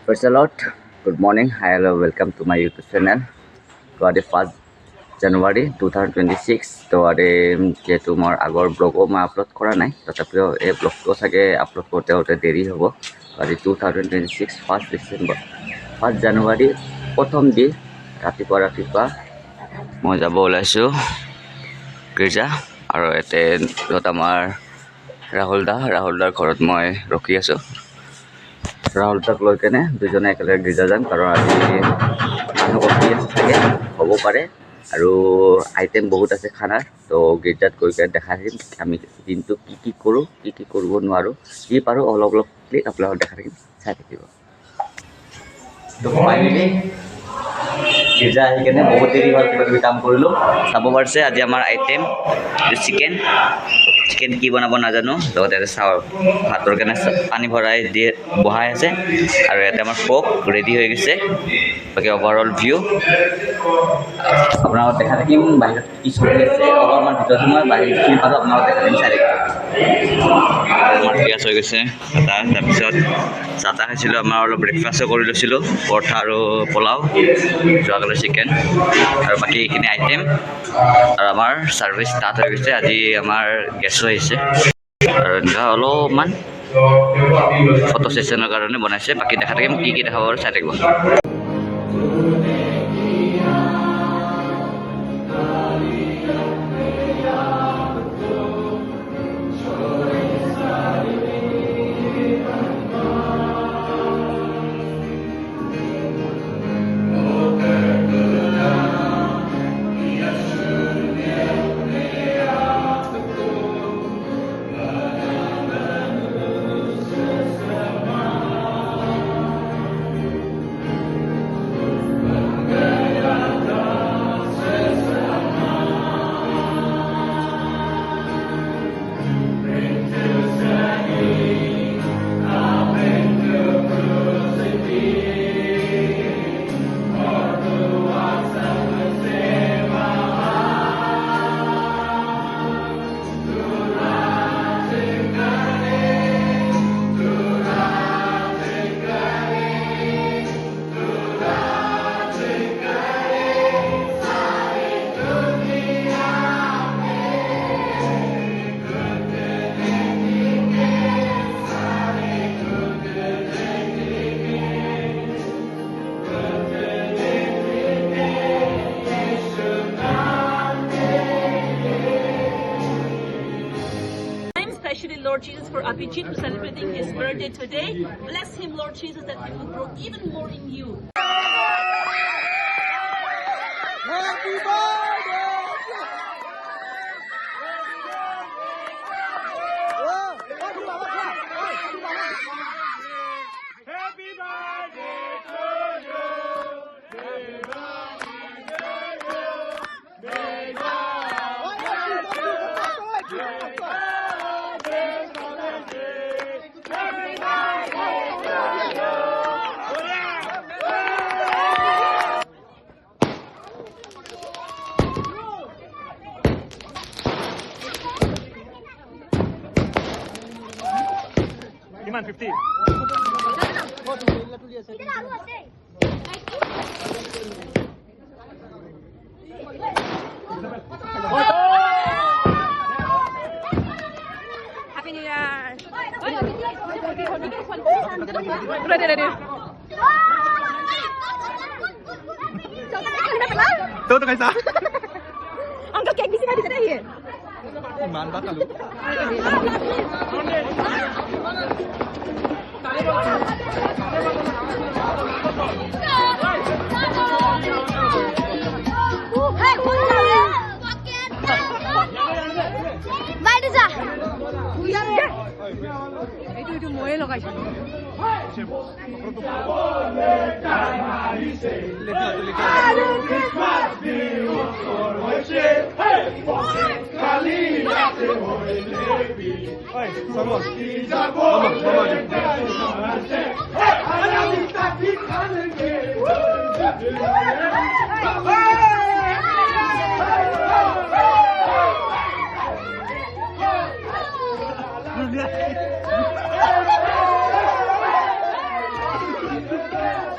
First a lot, good morning, hi hello, welcome to my YouTube channel. তো আজি 1 জানুৱাৰী 2026 তো আজি যেহেতু মোৰ আগৰ ব্লগো মই আপলোড কৰা নাই তথাপিও এই ব্লগটো চাগে আপলোড কৰোঁতে দেৰি হ'ব। আজি 2026 1 ডিচেম্বৰ 1 জানুৱাৰী প্ৰথম দিন ৰাতিপুৱা মই যাব ওলাইছোঁ গীৰ্জা আৰু ইয়াতে য'ত আমাৰ ৰাহুল দাৰ ঘৰত মই ৰখি আছোঁ। ৰাহুল দাক লৈ কেনে দুজনে একেলগে গীৰ্জা যাম কাৰণ আজি থাকে হ'ব পাৰে আৰু আইটেম বহুত আছে খানাৰ। তো গীৰ্জাত গৈ কেনে দেখাই দিম আমি দিনটো কি কৰোঁ কি কৰিব নোৱাৰোঁ, যি পাৰোঁ অলপ ক্লিপ আপোনালোকক দেখাই থাকিম, চাই থাকিব। তো ফাইনেলি গীৰ্জা আহি কেনে বহুত দেৰি হ'ল, কিবা কাম কৰিলোঁ। চাব পাৰিছে আজি আমাৰ আইটেম চিকেন কি বনাব নাজানো, লগতে ইয়াতে চাওঁ ভাতৰ কাৰণে পানী ভৰাই দিয়ে বহাই আছে আৰু ইয়াতে আমাৰ পক ৰেডি হৈ গৈছে। বাকী অভাৰঅল ভিউ আপোনালোকক দেখা থাকিম বাহিৰত কি চলি আছে। অলপমান ভিতৰত মই বাহিৰত কি পাৰোঁ আপোনালোকক দেখা থাকিম, চাই থাকিম। আমাৰ পিঁয়াজ হৈ গৈছে তাৰপিছত চাহ খাইছিলোঁ, আমাৰ অলপ ব্ৰেকফাষ্টো কৰি লৈছিলোঁ, পৰঠা আৰু পোলাও, যোৱাকালি চিকেন আৰু বাকী এইখিনি আইটেম আৰু আমাৰ ছাৰ্ভিচ ষ্টাৰ্ট হৈ গৈছে। আজি আমাৰ গেছো আহিছে আৰু এনেকুৱা অলপমান ফটো ছেশ্যনৰ কাৰণে বনাইছে। বাকী দেখা থাকিম কি দেখাব আৰু চাই থাকিব। Lord Jesus, for Abhijit who's celebrating his birthday today. Bless him, Lord Jesus, that he will grow even more in you. Happy birthday! Happy birthday to you! Iman 50. Happy New Year! Ready. Tuh kaisa. Angkat kek di sini ada ya? Iman ba kalu? Itu moe lo guys. Done.